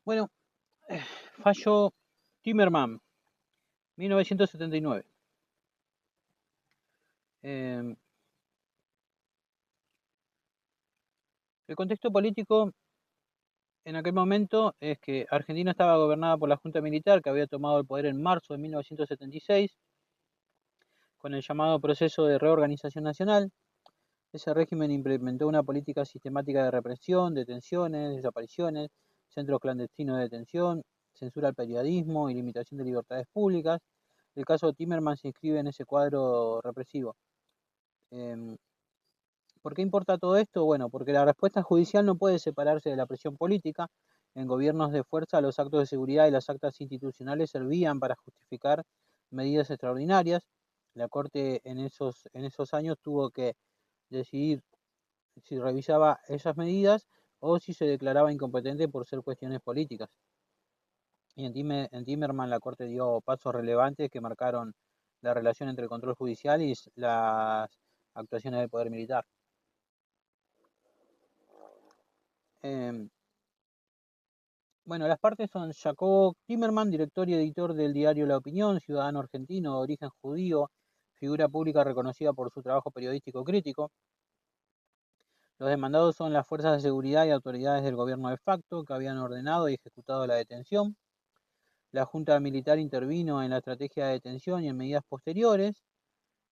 Bueno, fallo Timmerman, 1979. El contexto político en aquel momento es que Argentina estaba gobernada por la Junta Militar que había tomado el poder en marzo de 1976 con el llamado proceso de reorganización nacional. Ese régimen implementó una política sistemática de represión, detenciones, desapariciones, centros clandestinos de detención, censura al periodismo y limitación de libertades públicas. El caso de Timmerman se inscribe en ese cuadro represivo. ¿Por qué importa todo esto? Bueno, porque la respuesta judicial no puede separarse de la presión política. En gobiernos de fuerza, los actos de seguridad y las actas institucionales servían para justificar medidas extraordinarias. La Corte en esos años tuvo que decidir si revisaba esas medidas o si se declaraba incompetente por ser cuestiones políticas. Y en Timmerman la Corte dio pasos relevantes que marcaron la relación entre el control judicial y las actuaciones del poder militar. Eh, Bueno, las partes son Jacobo Timmerman, director y editor del diario La Opinión, ciudadano argentino de origen judío, figura pública reconocida por su trabajo periodístico crítico. Los demandados son las fuerzas de seguridad y autoridades del gobierno de facto que habían ordenado y ejecutado la detención. La Junta Militar intervino en la estrategia de detención y en medidas posteriores.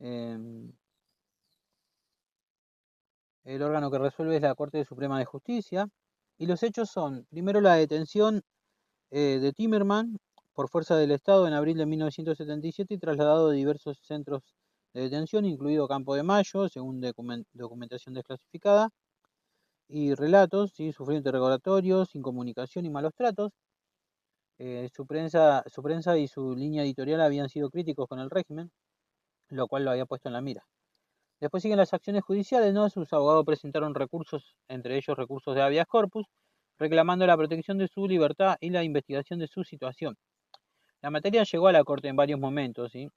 Eh, el órgano que resuelve es la Corte Suprema de Justicia. Y los hechos son, primero, la detención de Timmerman por fuerza del Estado en abril de 1977 y trasladado de diversos centros de detención, incluido Campo de Mayo, según documentación desclasificada, y relatos, ¿sí? Sufrió interrogatorios, incomunicación y malos tratos. Su prensa y su línea editorial habían sido críticos con el régimen, lo cual lo había puesto en la mira. Después siguen las acciones judiciales, ¿no? Sus abogados presentaron recursos, entre ellos recursos de habeas corpus, reclamando la protección de su libertad y la investigación de su situación. La materia llegó a la Corte en varios momentos, ¿sí?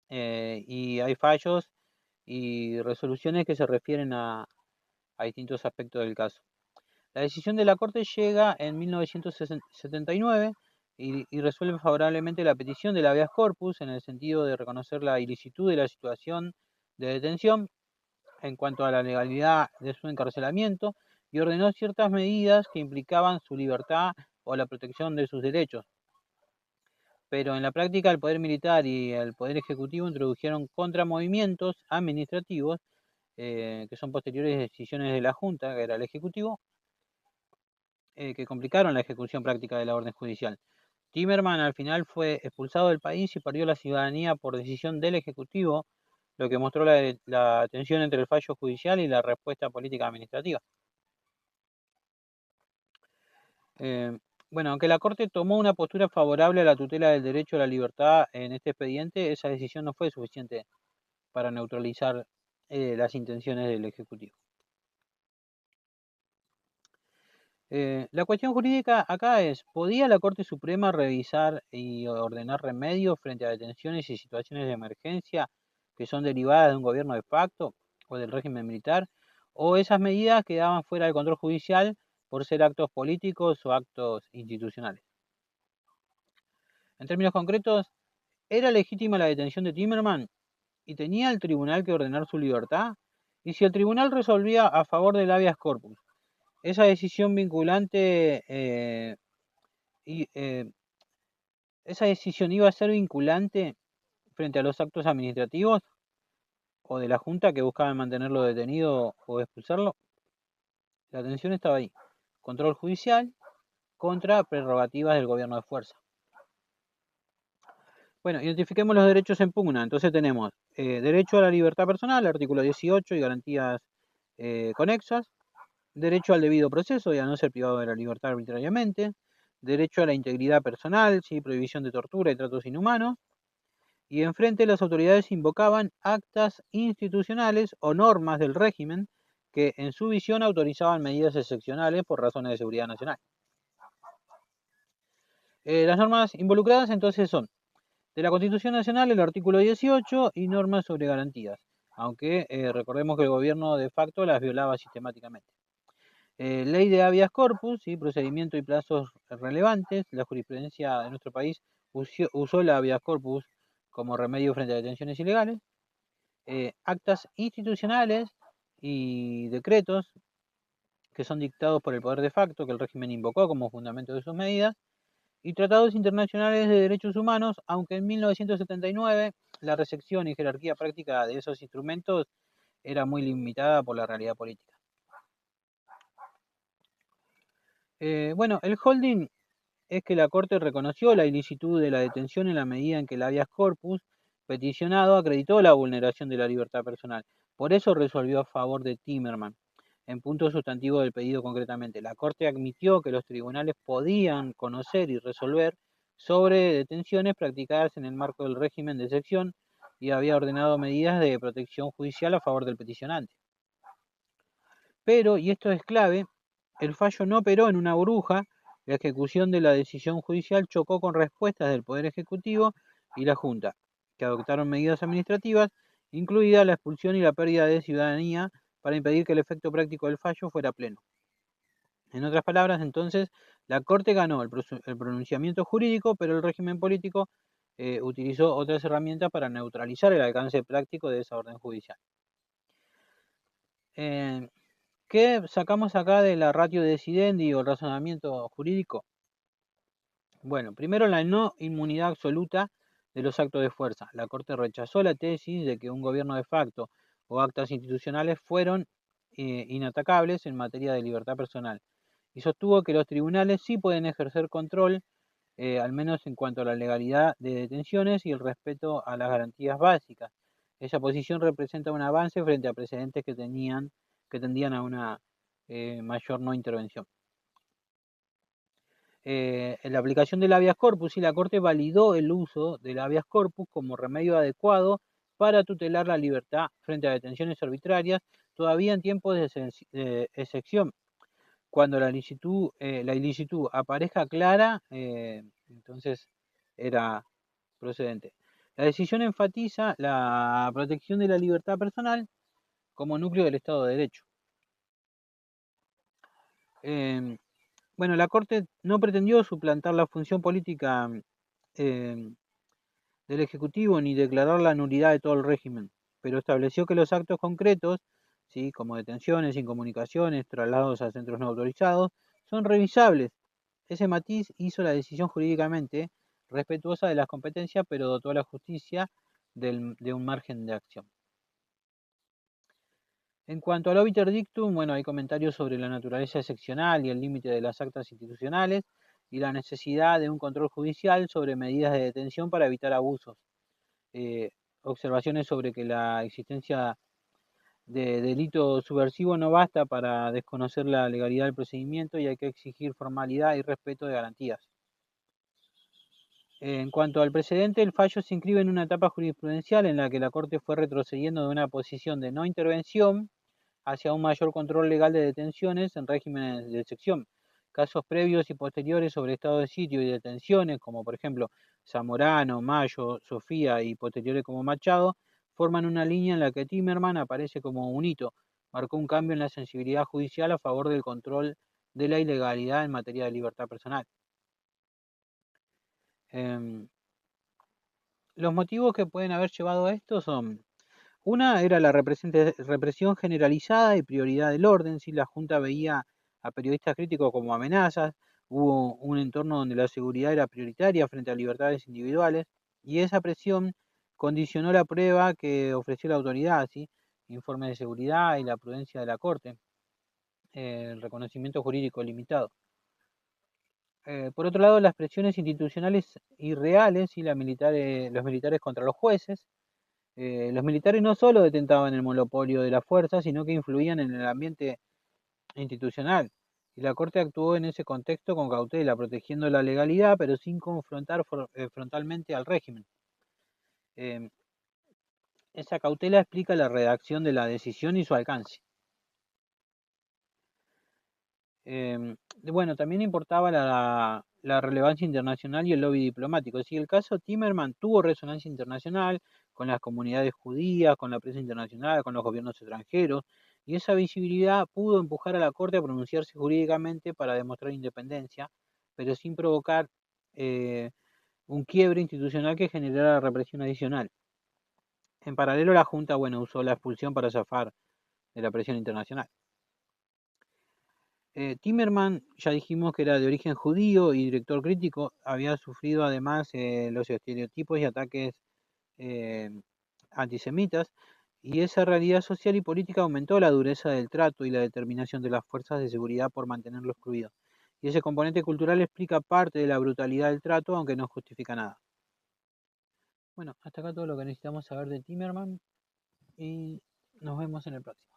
Y hay fallos y resoluciones que se refieren a distintos aspectos del caso. La decisión de la Corte llega en 1979 y resuelve favorablemente la petición del habeas corpus en el sentido de reconocer la ilicitud de la situación de detención en cuanto a la legalidad de su encarcelamiento y ordenó ciertas medidas que implicaban su libertad o la protección de sus derechos. Pero en la práctica el poder militar y el poder ejecutivo introdujeron contramovimientos administrativos que son posteriores decisiones de la Junta, que era el Ejecutivo, que complicaron la ejecución práctica de la orden judicial. Timmerman al final fue expulsado del país y perdió la ciudadanía por decisión del Ejecutivo, lo que mostró la tensión entre el fallo judicial y la respuesta política administrativa. Eh, bueno, aunque la Corte tomó una postura favorable a la tutela del derecho a la libertad en este expediente, esa decisión no fue suficiente para neutralizar las intenciones del Ejecutivo. La cuestión jurídica acá es, ¿podía la Corte Suprema revisar y ordenar remedios frente a detenciones y situaciones de emergencia que son derivadas de un gobierno de facto o del régimen militar? ¿O esas medidas quedaban fuera del control judicial por ser actos políticos o actos institucionales? En términos concretos, ¿era legítima la detención de Timmerman y tenía el tribunal que ordenar su libertad? Y si el tribunal resolvía a favor del habeas corpus, esa decisión vinculante y esa decisión iba a ser vinculante frente a los actos administrativos o de la Junta que buscaban mantenerlo detenido o expulsarlo. La tensión estaba ahí. Control judicial contra prerrogativas del gobierno de fuerza. Bueno, identifiquemos los derechos en pugna. Entonces tenemos derecho a la libertad personal, artículo 18 y garantías conexas. Derecho al debido proceso y a no ser privado de la libertad arbitrariamente. Derecho a la integridad personal, ¿sí? Prohibición de tortura y tratos inhumanos. Y enfrente las autoridades invocaban actas institucionales o normas del régimen que en su visión autorizaban medidas excepcionales por razones de seguridad nacional. Las normas involucradas entonces son de la Constitución Nacional el artículo 18 y normas sobre garantías, aunque recordemos que el gobierno de facto las violaba sistemáticamente. Ley de habeas corpus, ¿sí? Procedimiento y plazos relevantes. La jurisprudencia de nuestro país usó la habeas corpus como remedio frente a detenciones ilegales. Actas institucionales y decretos que son dictados por el poder de facto que el régimen invocó como fundamento de sus medidas, y tratados internacionales de derechos humanos, aunque en 1979 la recepción y jerarquía práctica de esos instrumentos era muy limitada por la realidad política. Bueno, el holding es que la Corte reconoció la ilicitud de la detención en la medida en que el habeas corpus peticionado acreditó la vulneración de la libertad personal. Por eso resolvió a favor de Timerman. En punto sustantivo del pedido concretamente, la Corte admitió que los tribunales podían conocer y resolver sobre detenciones practicadas en el marco del régimen de excepción y había ordenado medidas de protección judicial a favor del peticionante. Pero, y esto es clave, el fallo no operó en una burbuja. La ejecución de la decisión judicial chocó con respuestas del Poder Ejecutivo y la Junta, que adoptaron medidas administrativas, incluida la expulsión y la pérdida de ciudadanía, para impedir que el efecto práctico del fallo fuera pleno. En otras palabras, entonces, la Corte ganó el pronunciamiento jurídico, pero el régimen político utilizó otras herramientas para neutralizar el alcance práctico de esa orden judicial. ¿Qué sacamos acá de la ratio decidendi o el razonamiento jurídico? Bueno, primero la no inmunidad absoluta de los actos de fuerza. La Corte rechazó la tesis de que un gobierno de facto o actas institucionales fueron inatacables en materia de libertad personal y sostuvo que los tribunales sí pueden ejercer control, al menos en cuanto a la legalidad de detenciones y el respeto a las garantías básicas. Esa posición representa un avance frente a precedentes que tendían a una mayor no intervención. En la aplicación del habeas corpus, y la Corte validó el uso del habeas corpus como remedio adecuado para tutelar la libertad frente a detenciones arbitrarias, todavía en tiempos de excepción. Cuando la ilicitud aparezca clara, entonces era procedente. La decisión enfatiza la protección de la libertad personal como núcleo del Estado de Derecho. Bueno, la Corte no pretendió suplantar la función política del Ejecutivo ni declarar la nulidad de todo el régimen, pero estableció que los actos concretos, ¿sí? Como detenciones, incomunicaciones, traslados a centros no autorizados, son revisables. Ese matiz hizo la decisión jurídicamente respetuosa de las competencias, pero dotó a la justicia de un margen de acción. En cuanto al obiter dictum, bueno, hay comentarios sobre la naturaleza excepcional y el límite de las actas institucionales y la necesidad de un control judicial sobre medidas de detención para evitar abusos. Observaciones sobre que la existencia de delito subversivo no basta para desconocer la legalidad del procedimiento y hay que exigir formalidad y respeto de garantías. En cuanto al precedente, el fallo se inscribe en una etapa jurisprudencial en la que la Corte fue retrocediendo de una posición de no intervención hacia un mayor control legal de detenciones en regímenes de excepción. Casos previos y posteriores sobre estado de sitio y detenciones, como por ejemplo Zamorano, Mayo, Sofía y posteriores como Machado, forman una línea en la que Timerman aparece como un hito. Marcó un cambio en la sensibilidad judicial a favor del control de la ilegalidad en materia de libertad personal. Los motivos que pueden haber llevado a esto son: una era la represión generalizada y prioridad del orden. Si la Junta veía a periodistas críticos como amenazas, hubo un entorno donde la seguridad era prioritaria frente a libertades individuales, y esa presión condicionó la prueba que ofreció la autoridad, ¿sí? Informes de seguridad y la prudencia de la Corte, el reconocimiento jurídico limitado. Por otro lado, las presiones institucionales irreales y los militares contra los jueces. Los militares no solo detentaban el monopolio de la fuerza, sino que influían en el ambiente institucional. Y la Corte actuó en ese contexto con cautela, protegiendo la legalidad, pero sin confrontar frontalmente al régimen. Esa cautela explica la redacción de la decisión y su alcance. Bueno, también importaba la relevancia internacional y el lobby diplomático. Si el caso Timerman tuvo resonancia internacional con las comunidades judías, con la prensa internacional, con los gobiernos extranjeros, Y esa visibilidad pudo empujar a la Corte a pronunciarse jurídicamente para demostrar independencia, pero sin provocar un quiebre institucional que generara represión adicional. En paralelo, la Junta, usó la expulsión para zafar de la presión internacional. Timerman, ya dijimos que era de origen judío y director crítico, había sufrido además los estereotipos y ataques eh, antisemitas, y esa realidad social y política aumentó la dureza del trato y la determinación de las fuerzas de seguridad por mantenerlo excluido. Y ese componente cultural explica parte de la brutalidad del trato, aunque no justifica nada. Bueno, hasta acá todo lo que necesitamos saber de Timerman y nos vemos en el próximo.